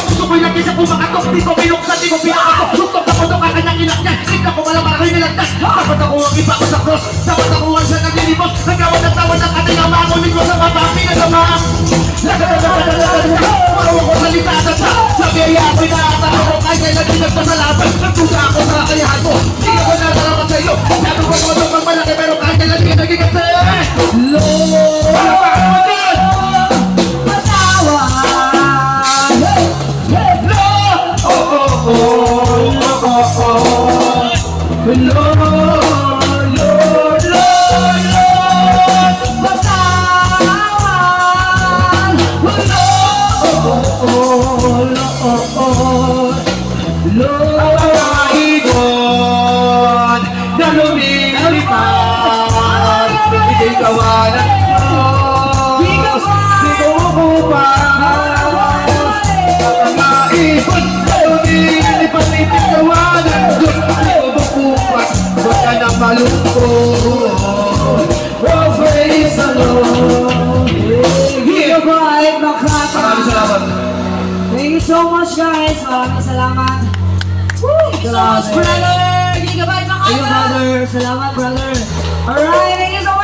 Gusto ko'y lagi sa pumakatok, di ko binuksan, di ko pinakatok. Lutok ako doon kakanyang ilakyan, tignan ko wala marami nilagdas. Dapat ako ang iba ko sa cross, dapat ako ang siya naglinibos. Nagkawad at tawad ang ating ama, ngunit ko sa mapapi na naman. Marunong ko salita na siya, sabi ay ako'y nakatalo ko kahit kailan din nagpasalamat. Nagtuga ako sa kakayahan ko, di ako nagalaman sa iyo. Sabi ko ako doon malaki, pero kahit kailan din naging kasi. Lord, palapaka naman dyan! Thank you so much guys. Maraming salamat. Thank you so much, brother! Gigabyte Makati! Thank you brother. Salamat brother. Alright, thank you so much.